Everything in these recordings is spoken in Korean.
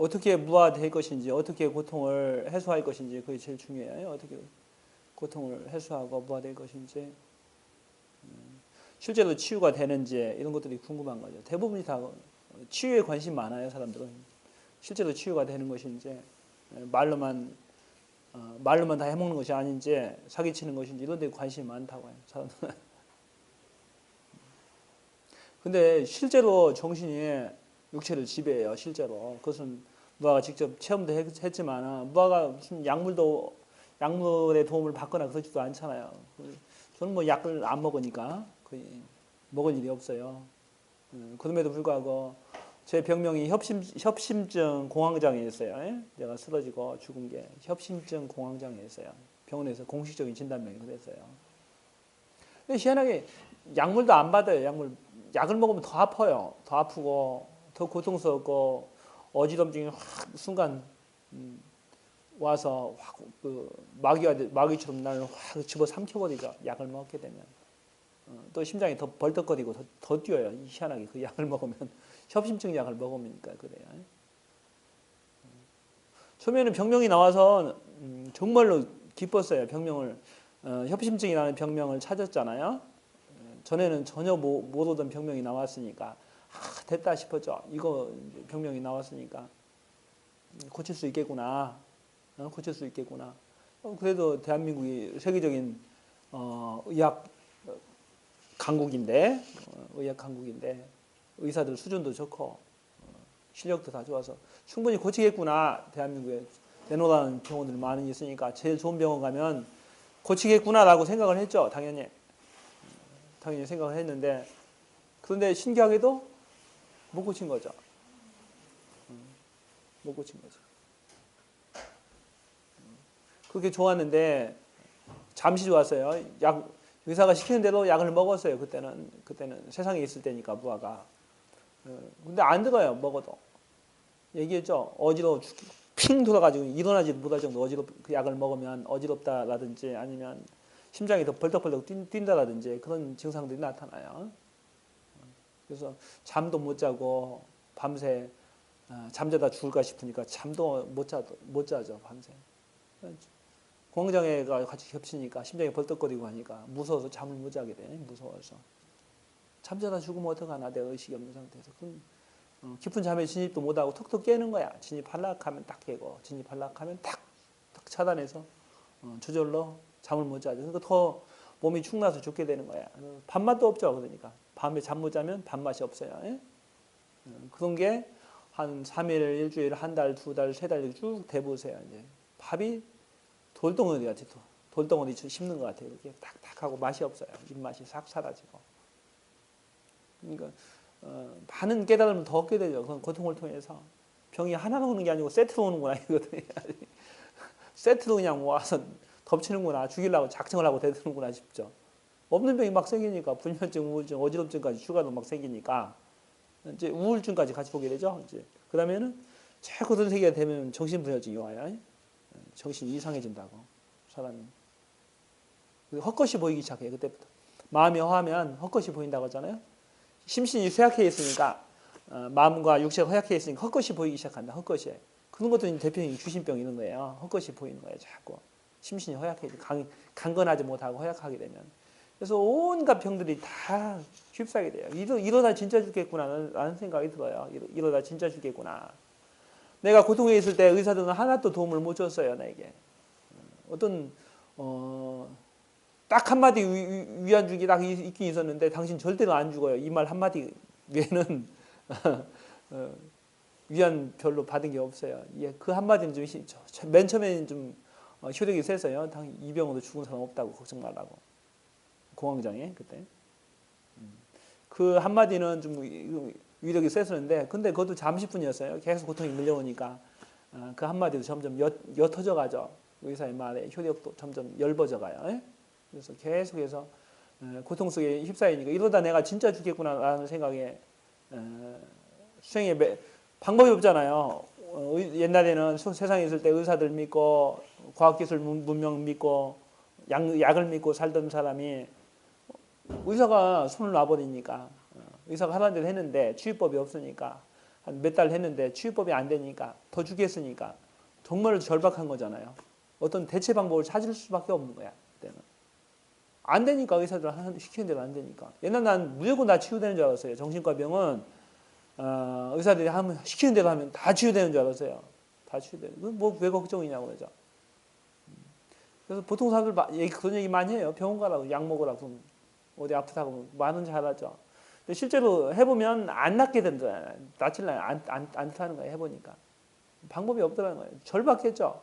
어떻게 무화될 것인지, 어떻게 고통을 해소할 것인지 그게 제일 중요해요. 어떻게 고통을 해소하고 무화될 것인지, 실제로 치유가 되는지 이런 것들이 궁금한 거죠. 대부분이 다 치유에 관심 많아요. 사람들은 실제로 치유가 되는 것인지, 말로만 말로만 다 해먹는 것이 아닌지, 사기치는 것인지 이런 데 관심이 많다고 해요. 사람들은. 근데 실제로 정신이 육체를 지배해요. 실제로. 그것은 무아가 직접 체험도 했지만 무아가 무슨 약물의 도움을 받거나 그러지도 않잖아요. 저는 뭐 약을 안 먹으니까 거의 먹을 일이 없어요. 그럼에도 불구하고 제 병명이 협심증 공황장애였어요. 예? 내가 쓰러지고 죽은 게 협심증 공황장애였어요. 병원에서 공식적인 진단명이 그랬어요. 근데 희한하게 약물도 안 받아요. 약을 먹으면 더 아파요. 더 아프고 더 고통스럽고 어지럼증이 확 순간 와서 확 마귀처럼 나를 확 집어 삼켜버리죠. 약을 먹게 되면. 또 심장이 더 벌떡거리고 더 뛰어요. 희한하게 그 약을 먹으면 협심증 약을 먹으니까 그래요. 처음에는 병명이 나와서 정말로 기뻤어요. 병명을 협심증이라는 병명을 찾았잖아요. 전에는 전혀 못 오던 병명이 나왔으니까 됐다 싶었죠. 이거 병명이 나왔으니까 고칠 수 있겠구나. 고칠 수 있겠구나. 그래도 대한민국이 세계적인 의학 강국인데 의학 강국인데 의사들 수준도 좋고 실력도 다 좋아서 충분히 고치겠구나. 대한민국에 내놓으라는 병원들 많이 있으니까 제일 좋은 병원 가면 고치겠구나라고 생각을 했죠. 당연히 생각을 했는데, 그런데 신기하게도 못 고친 거죠. 못 고친 거죠. 그렇게 좋았는데 잠시 좋았어요. 의사가 시키는 대로 약을 먹었어요. 그때는 세상에 있을 때니까 무아가. 근데 안 들어요. 먹어도. 얘기했죠. 어지러워 핑 돌아가지고 일어나지도 못할 정도 그 약을 먹으면 어지럽다라든지 아니면 심장이 더 벌떡벌떡 뛴다라든지 그런 증상들이 나타나요. 그래서 잠도 못 자고 밤새 잠자다 죽을까 싶으니까 잠도 못 자죠. 밤새. 공황장애가 같이 겹치니까 심장이 벌떡거리고 하니까 무서워서 잠을 못 자게 돼. 무서워서. 잠자다 죽으면 어떡하나, 내가 의식이 없는 상태에서. 깊은 잠에 진입도 못하고 턱턱 깨는 거야. 진입하려고 하면 딱 깨고 진입하려고 하면 탁 차단해서 저절로 잠을 못 자죠. 그러니까 더 몸이 축나서 죽게 되는 거야. 밥맛도 없죠. 그러니까 밤에 잠 못 자면 밥맛이 없어요. 예? 그런 게 한 3일, 일주일, 한 달, 두 달, 세 달 쭉 대보세요. 이제 밥이 돌덩어리 같이 돌덩어리 씹는 것 같아요. 이렇게 탁탁하고 맛이 없어요. 입맛이 싹 사라지고. 그러니까 많은 깨달음을 더 얻게 되죠. 그건 고통을 통해서. 병이 하나로 오는 게 아니고 세트로 오는구나 이거든요. 세트로 그냥 모아서 덮치는구나, 죽이려고 작정을 하고 대드는구나 싶죠. 없는 병이 막 생기니까 불면증, 우울증, 어지럽증까지 추가로 막 생기니까 이제 우울증까지 같이 보게 되죠. 이제 그러면은 자꾸 그런 세계가 되면 정신분열증이 와요. 정신이 이상해진다고 사람이. 헛것이 보이기 시작해요. 그때부터 마음이 허하면 헛것이 보인다고 하잖아요. 심신이 쇠약해 있으니까 마음과 육체가 허약해 있으니까 헛것이 보이기 시작한다. 헛것이. 그런 것도 대표적인 귀신병 이런 거예요. 헛것이 보이는 거예요. 자꾸 심신이 허약해, 강건하지 못하고 허약하게 되면. 그래서 온갖 병들이 다 휩싸게 돼요. 이러다 진짜 죽겠구나라는 생각이 들어요. 이러다 진짜 죽겠구나. 내가 고통에 있을 때 의사들은 하나도 도움을 못 줬어요. 나에게. 어떤 딱 한마디 위안 주기 딱 있긴 있었는데, 당신 절대로 안 죽어요. 이 말 한마디 외에는 위안 별로 받은 게 없어요. 그 한마디는 맨 처음에는 좀 효력이 세서요. 이 병으로 죽은 사람 없다고 걱정 말라고. 공황장애 그때. 그 한마디는 좀 위력이 세서는데, 근데 그것도 잠시뿐이었어요. 계속 고통이 밀려오니까 그 한마디도 점점 옅어져 가죠. 의사의 말에 효력도 점점 엷어져 가요. 그래서 계속해서 고통 속에 휩싸이니까 이러다 내가 진짜 죽겠구나라는 생각에 수행에 방법이 없잖아요. 옛날에는 세상에 있을 때 의사들 믿고 과학기술 문명 믿고 약을 믿고 살던 사람이 의사가 손을 놔버리니까, 의사가 하라는 대로 했는데 치유법이 없으니까 한 몇 달 했는데 치유법이 안 되니까 더 죽겠으니까 정말 절박한 거잖아요. 어떤 대체 방법을 찾을 수밖에 없는 거야. 그때는. 안 되니까 의사들 시키는 대로 안 되니까. 옛날 난 무조건 다 치유되는 줄 알았어요. 정신과 병은 의사들이 하면 시키는 대로 하면 다 치유되는 줄 알았어요. 다 치유되는. 뭐왜 걱정이냐고 그러죠. 그래서 보통 사람들 그런 얘기 많이 해요. 병원 가라고 약 먹으라고 어디 아프다고 많은 잘 하죠. 근데 실제로 해보면 안 낫게 된다. 낫질라요. 안 타는 거예요. 해보니까 방법이 없더라는 거예요. 절박했죠.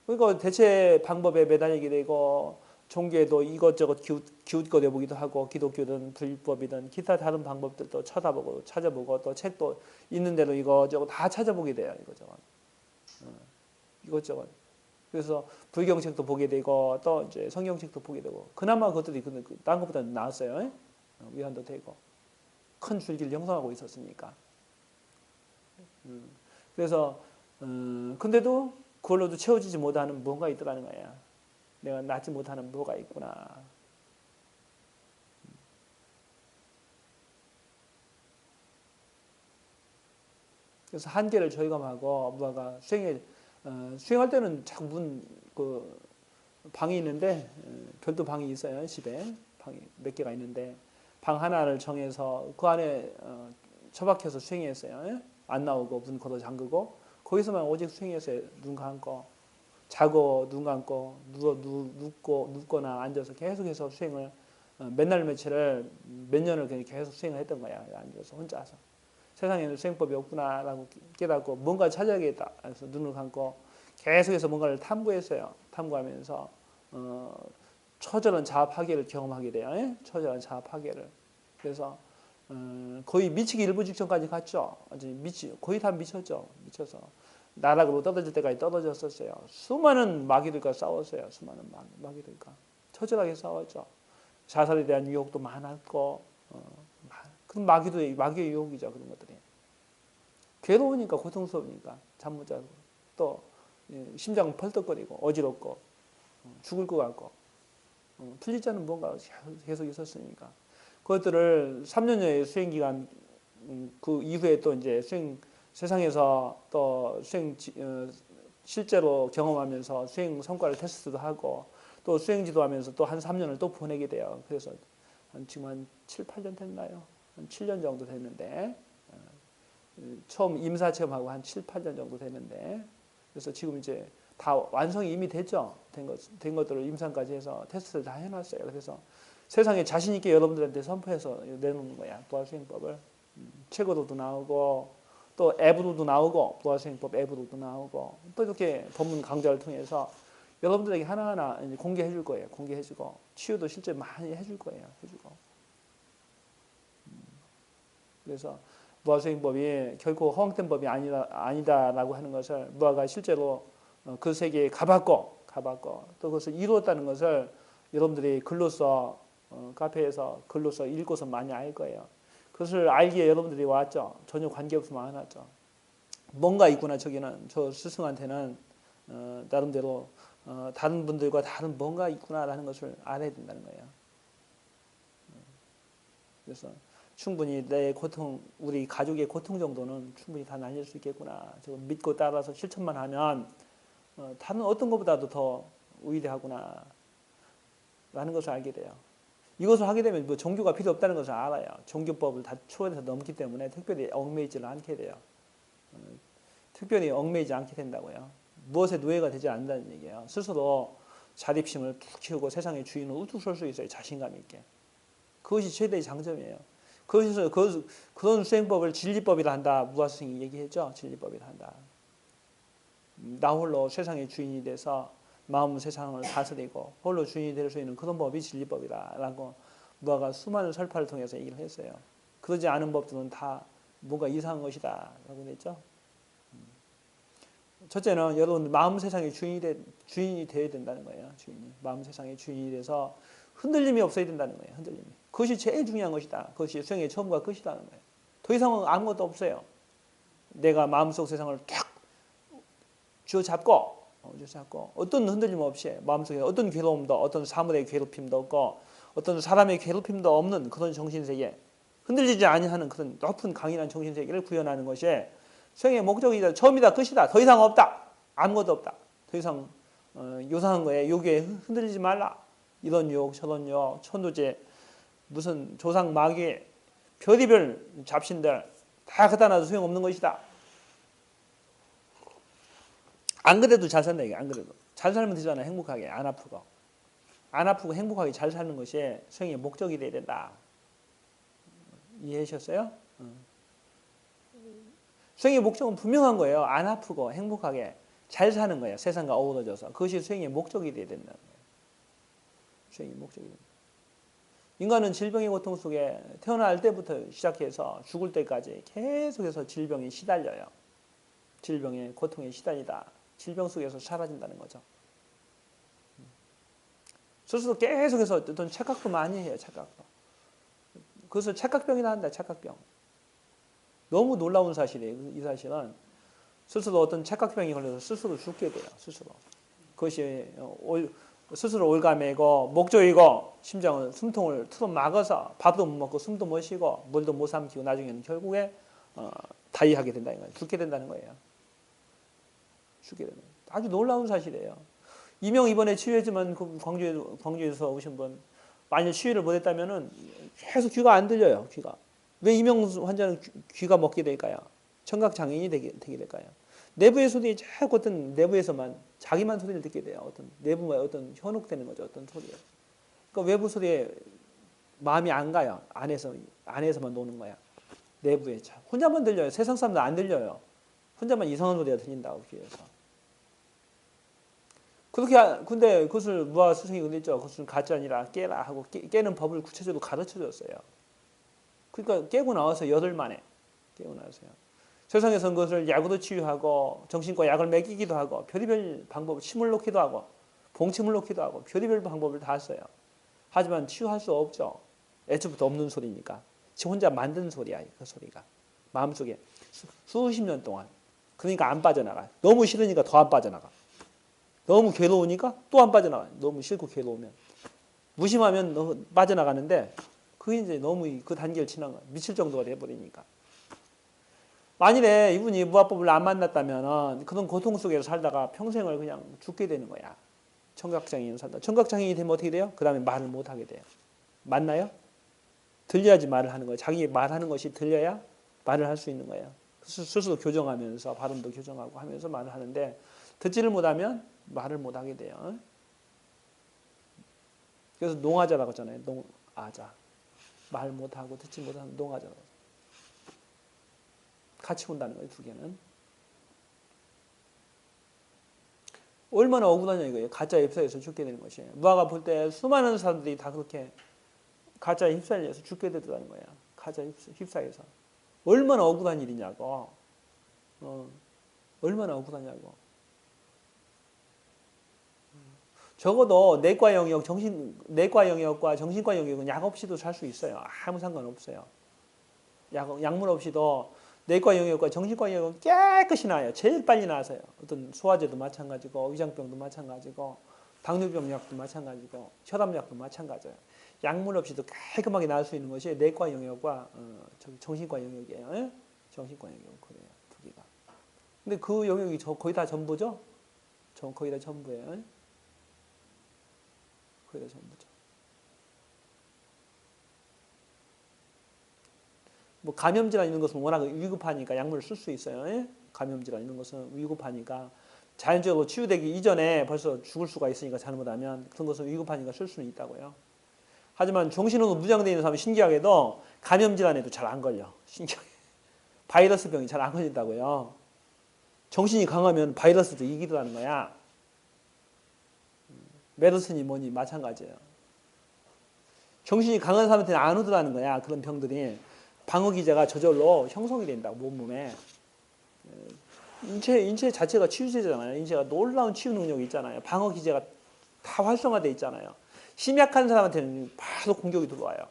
그러니까 대체 방법에 매달리게 되고 종교에도 이것저것 기웃거려 보기도 하고 기독교든 불법이든 기타 다른 방법들도 쳐다보고 찾아보고 또 책도 있는 대로 이것저것 다 찾아보게 돼요. 이것저것. 그래서 불경책도 보게 되고 또 이제 성경책도 보게 되고 그나마 그것들이 딴 것보다는 나았어요. 위안도 되고 큰 줄기를 형성하고 있었으니까. 그래서 근데도 그걸로도 채워지지 못하는 뭔가 있더라는 거야. 내가 낫지 못하는 뭐가 있구나. 그래서 한계를 절감하고 무화가 수행할 때는 자꾸 그 방이 있는데 별도 방이 있어요. 집에 방이 몇 개가 있는데 방 하나를 정해서 그 안에 처박혀서 수행했어요. 안 나오고 문 걷어 잠그고 거기서만 오직 수행했어요. 눈 감고 자고 눈 감고 눕거나 앉아서 계속해서 수행을 맨날 며칠을 몇 년을 계속 수행을 했던 거야. 앉아서 혼자서 세상에는 수행법이 없구나라고 깨닫고 뭔가 찾아야겠다. 그래서 눈을 감고 계속해서 뭔가를 탐구했어요. 탐구하면서 처절한 자아파괴를 경험하게 돼요. 처절한 자아파괴를. 그래서 거의 미치기 일부 직전까지 갔죠. 거의 다 미쳤죠. 미쳐서 나락으로 떨어질 때까지 떨어졌었어요. 수많은 마귀들과 싸웠어요. 수많은 마귀들과 처절하게 싸웠죠. 자살에 대한 유혹도 많았고 그런 마귀의 유혹이죠. 그런 것들이. 괴로우니까 고통스러우니까 잠 못 자고 또 심장 펄떡거리고 어지럽고 죽을 것 같고 풀리지 않는 뭔가 계속 있었으니까 그것들을 3년여의 수행 기간 그 이후에 또 이제 세상에서 또 실제로 경험하면서 수행 성과를 테스트도 하고 또 수행 지도하면서 또 한 3년을 또 보내게 돼요. 그래서 지금 한 7, 8년 됐나요? 한 7년 정도 됐는데 처음 임사 체험하고 한 7, 8년 정도 됐는데 그래서 지금 이제 다 완성이 이미 됐죠. 된 것들을 임상까지 해서 테스트를 다 해놨어요. 그래서 세상에 자신 있게 여러분들한테 선포해서 내놓는 거야. 부활수행법을. 책으로도 나오고 또 앱으로도 나오고 부활수행법 앱으로도 나오고 또 이렇게 법문 강좌를 통해서 여러분들에게 하나하나 이제 공개해 줄 거예요. 공개해주고 치유도 실제 많이 해줄 거예요. 해주고. 그래서 무아수행법이 결코 허황된 법이 아니다라고 하는 것을 무아가 실제로 그 세계에 가봤고 또 그것을 이루었다는 것을 여러분들이 글로써 카페에서 글로써 읽고서 많이 알 거예요. 그것을 알기에 여러분들이 왔죠. 전혀 관계없으면 안 왔죠. 뭔가 있구나 저기는 저 스승한테는 나름대로 다른 분들과 다른 뭔가 있구나라는 것을 알아야 된다는 거예요. 그래서 충분히 내 고통, 우리 가족의 고통 정도는 충분히 다 날릴 수 있겠구나. 저거 믿고 따라서 실천만 하면 다른 어떤 것보다도 더 위대하구나 라는 것을 알게 돼요. 이것을 하게 되면 뭐 종교가 필요 없다는 것을 알아요. 종교법을 다 초월해서 넘기 때문에 특별히 얽매이지를 않게 돼요. 특별히 얽매이지 않게 된다고요. 무엇에 노예가 되지 않는다는 얘기예요. 스스로 자립심을 푹 키우고 세상의 주인을 우뚝 설 수 있어요. 자신감 있게. 그것이 최대의 장점이에요. 그런 수행법을 진리법이라 한다. 무아스승이 얘기했죠. 진리법이라 한다. 나 홀로 세상의 주인이 돼서 마음 세상을 다스리고 홀로 주인이 될 수 있는 그런 법이 진리법이다라고 무아가 수많은 설파를 통해서 얘기를 했어요. 그러지 않은 법들은 다 뭔가 이상한 것이다라고 했죠. 첫째는 여러분 마음 세상의 주인이 되어야 된다는 거예요. 마음 세상의 주인이 돼서 흔들림이 없어야 된다는 거예요. 흔들림이. 그것이 제일 중요한 것이다. 그것이 수행의 처음과 끝이라는 거예요. 더 이상은 아무것도 없어요. 내가 마음속 세상을 탁 쥐어잡고 어떤 흔들림 없이 마음속에 어떤 괴로움도 어떤 사물의 괴롭힘도 없고 어떤 사람의 괴롭힘도 없는 그런 정신세계 흔들리지 아니하는 그런 높은 강인한 정신세계를 구현하는 것이 수행의 목적이다. 처음이다. 끝이다. 더 이상 없다. 아무것도 없다. 더 이상 요상한 거에 요기에 흔들리지 말라. 이런 유혹 저런 유혹 천도제 무슨 조상 마귀 별의별 잡신들 다 갖다 놔도 소용없는 것이다. 안 그래도 잘 산다 이게. 안 그래도 잘 살면 되잖아. 행복하게 안 아프고 행복하게 잘 사는 것이 수행의 목적이 돼야 된다. 이해하셨어요? 수행의 목적은 분명한 거예요. 안 아프고 행복하게 잘 사는 거예요. 세상과 어우러져서. 그것이 수행의 목적이 돼야 된다는 거예요. 수행의 목적이 된다. 인간은 질병의 고통 속에 태어날 때부터 시작해서 죽을 때까지 계속해서 질병에 시달려요. 질병의 고통에 시달리다. 질병 속에서 사라진다는 거죠. 스스로 계속해서 어떤 착각도 많이 해요. 착각도. 그래서 착각병이라 한다. 착각병. 너무 놀라운 사실이에요. 이 사실은 스스로 어떤 착각병이 걸려서 스스로 죽게 돼요. 스스로. 그것이 스스로 올가매고 목조이고 심장은 숨통을 틀어 막아서 밥도 못 먹고 숨도 못 쉬고 물도 못 삼키고 나중에는 결국에 다이하게 된다는 거예요. 죽게 된다는 거예요. 죽게 되는 거예요. 아주 놀라운 사실이에요. 이명 이번에 치유했지만 그 광주에서 오신 분 만약 치유를 못했다면은 계속 귀가 안 들려요. 귀가. 왜 이명 환자는 귀가 먹게 될까요? 청각 장애인이 되게 될까요? 내부의 소리에 자꾸 어떤 내부에서만 자기만 소리를 듣게 돼요. 어떤 내부만 어떤 현혹되는 거죠. 어떤 소리에. 그러니까 외부 소리에 마음이 안 가요. 안에서만 노는 거야. 내부에 혼자만 들려요. 세상 사람들 안 들려요. 혼자만 이상한 소리가 들린다고 귀에서. 그렇게 근데 그것을 무화 스승이 그랬죠. 그것은 가짜니라 깨라 하고 깨는 법을 구체적으로 가르쳐 줬어요. 그러니까 깨고 나와서 열흘 만에 깨고 나서요. 세상에서는 그것을 약으로 치유하고 정신과 약을 먹이기도 하고 별의별 방법, 침을 놓기도 하고 봉침을 놓기도 하고 별의별 방법을 다 써요. 하지만 치유할 수 없죠. 애초부터 없는 소리니까. 지 혼자 만든 소리야. 그 소리가. 마음속에 수십 년 동안. 그러니까 안 빠져나가. 너무 싫으니까 더 안 빠져나가. 너무 괴로우니까 또 안 빠져나가. 너무 싫고 괴로우면. 무심하면 빠져나가는데 그게 이제 너무 그 단계를 지난 거야. 미칠 정도가 돼버리니까. 만일에 이분이 무아법을 안 만났다면 그런 고통 속에서 살다가 평생을 그냥 죽게 되는 거야. 청각장애인 살다. 청각장애인이 되면 어떻게 돼요? 그 다음에 말을 못하게 돼요. 맞나요? 들려야지 말을 하는 거예요. 자기 말하는 것이 들려야 말을 할 수 있는 거예요. 스스로 교정하면서 발음도 교정하고 하면서 말을 하는데 듣지를 못하면 말을 못하게 돼요. 그래서 농아자라고 하잖아요. 농아자. 말 못하고 듣지 못하는 농아자라고. 같이 온다는 거예요. 두 개는. 얼마나 억울하냐 이거예요. 가짜에 휩싸여서 죽게 되는 것이에요. 무아가 볼 때 수많은 사람들이 다 그렇게 가짜에 휩싸여서 죽게 되더라는 거예요. 가짜에 휩싸여서. 얼마나 억울한 일이냐고. 얼마나 억울하냐고. 적어도 내과 영역, 내과 영역과 정신과 영역은 약 없이도 살 수 있어요. 아무 상관없어요. 약물 없이도 내과 영역과 정신과 영역은 깨끗이 나아요. 제일 빨리 나아서요. 어떤 소화제도 마찬가지고, 위장병도 마찬가지고, 당뇨병 약도 마찬가지고, 혈압약도 마찬가지예요. 약물 없이도 깔끔하게 나을 수 있는 것이 내과 영역과 정신과 영역이에요. 정신과 영역 그래요. 두 개가. 근데 그 영역이 거의 다 전부죠. 거의 다 전부예요. 거의 다 전부죠. 뭐 감염질환 이런 것은 워낙 위급하니까 약물을 쓸 수 있어요. 감염질환 이런 것은 위급하니까 자연적으로 치유되기 이전에 벌써 죽을 수가 있으니까 잘못하면 그런 것은 위급하니까 쓸 수는 있다고요. 하지만 정신으로 무장되어 있는 사람은 신기하게도 감염질환에도 잘 안 걸려. 신기하게. 바이러스 병이 잘 안 걸린다고요. 정신이 강하면 바이러스도 이기더라는 거야. 메르스니 뭐니 마찬가지예요. 정신이 강한 사람한테는 안 오더라는 거야. 그런 병들이. 방어기제가 저절로 형성이 된다고 몸에. 인체 자체가 치유제잖아요. 인체가 놀라운 치유 능력이 있잖아요. 방어기제가 다 활성화되어 있잖아요. 심약한 사람한테는 바로 공격이 들어와요.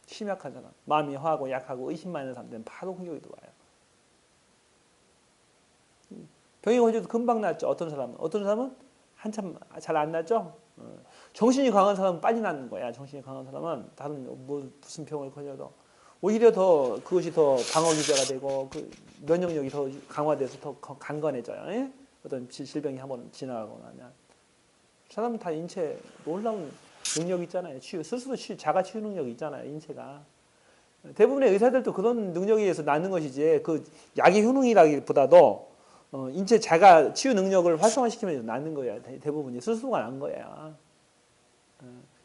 심약한 사람. 마음이 화하고 약하고 의심 많은 사람들은 바로 공격이 들어와요. 병이 걸려도 금방 낫죠. 어떤 사람은 한참 잘 안 낫죠. 정신이 강한 사람은 빨리 낫는 거야. 정신이 강한 사람은 다른 무슨 병을 걸려도 오히려 더 그것이 더 방어 기제가 되고 그 면역력이 더 강화돼서 더 강건해져요. 예? 어떤 질병이 한번 지나가고 나면 사람은 다 인체 놀라운 능력이 있잖아요. 스스로 자가 치유 능력이 있잖아요. 인체가 대부분의 의사들도 그런 능력에 의해서 낳는 것이지 그 약의 효능이라기보다도 인체 자가 치유 능력을 활성화시키면서 낳는 거예요. 대부분이 스스로가 난 거예요.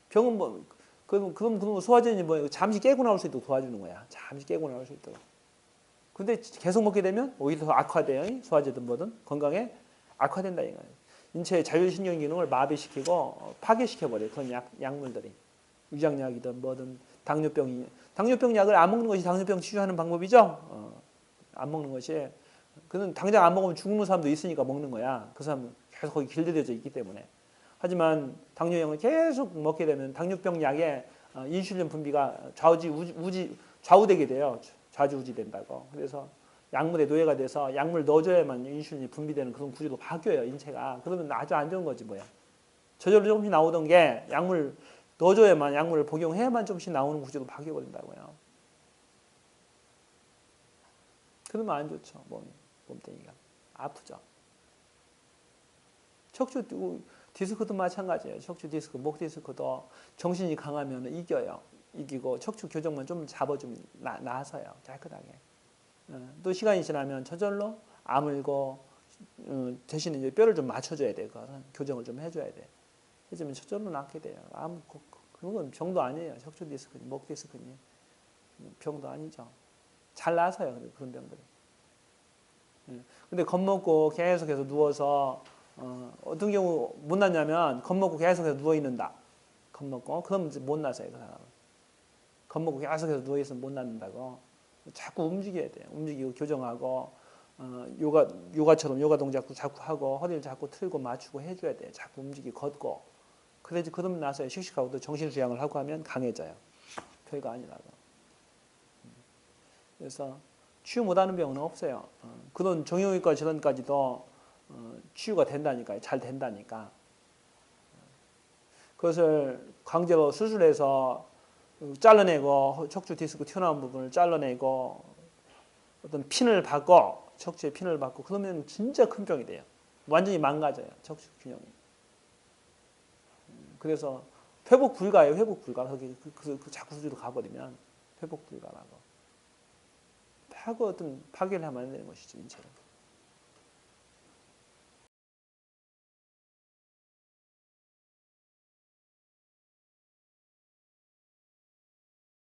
병은 뭐 그럼 소화전이 뭐 잠시 깨고 나올 수 있도록 도와주는 거야. 잠시 깨고 나올 수 있도록. 근데 계속 먹게 되면 오히려 더 악화돼요. 소화제든 뭐든 건강에 악화된다 이거예요. 인체의 자율신경 기능을 마비시키고 파괴시켜 버려요. 그런 약물들이 위장약이든 뭐든 당뇨병 약을 안 먹는 것이 당뇨병 치료하는 방법이죠. 안 먹는 것이 그는 당장 안 먹으면 죽는 사람도 있으니까 먹는 거야. 그 사람은 계속 거기 길들여져 있기 때문에. 하지만 당뇨약을 계속 먹게 되면 당뇨병 약에 인슐린 분비가 좌우되게 돼요. 좌지우지 된다고. 그래서 약물에 노예가 돼서 약물 넣어줘야만 인슐린이 분비되는 그런 구조로 바뀌어요. 인체가. 그러면 아주 안 좋은 거지 뭐야. 저절로 조금씩 나오던 게 약물 넣어줘야만 약물을 복용해야만 조금씩 나오는 구조로 바뀌어버린다고요. 그러면 안 좋죠. 몸뚱이가. 아프죠. 척추 디스크도 마찬가지예요. 척추 디스크, 목 디스크도 정신이 강하면 이겨요. 이기고 척추 교정만 좀 잡아주면 나서요. 깨끗하게. 또 시간이 지나면 저절로 아물고 대신에 이제 뼈를 좀 맞춰줘야 돼요. 교정을 좀 해줘야 돼. 해주면 저절로 낫게 돼요. 그런 건 병도 아니에요. 척추 디스크니 목 디스크니 병도 아니죠. 잘 나서요. 그런 병들이. 근데 겁먹고 계속해서 누워서 어떤 경우 못 낫냐면 겁먹고 계속해서 누워 있는다. 겁먹고 그럼 이제 못 나서요. 그 사람은. 겁먹고 계속해서 누워 있으면 못 낫는다고. 자꾸 움직여야 돼요. 움직이고 교정하고 요가처럼 요가 동작도 자꾸 하고 허리를 자꾸 틀고 맞추고 해줘야 돼요. 자꾸 움직이고 걷고. 그래야지 그러면 나서요. 씩씩하고 또 정신 수양을 하고 하면 강해져요. 별거 아니라고. 그래서 치유 못하는 병은 없어요. 그런 정형외과 질환까지도 치유가 된다니까요. 잘 된다니까. 그것을 강제로 수술해서 잘라내고 척추 디스크 튀어나온 부분을 잘라내고 어떤 핀을 받고 척추에 핀을 받고 그러면 진짜 큰 병이 돼요. 완전히 망가져요. 척추 균형이. 그래서 회복 불가예요. 회복 불가. 그 자꾸 수술로 가버리면 회복 불가라고. 어떤 파괴를 하면 안 되는 것이죠. 인체를.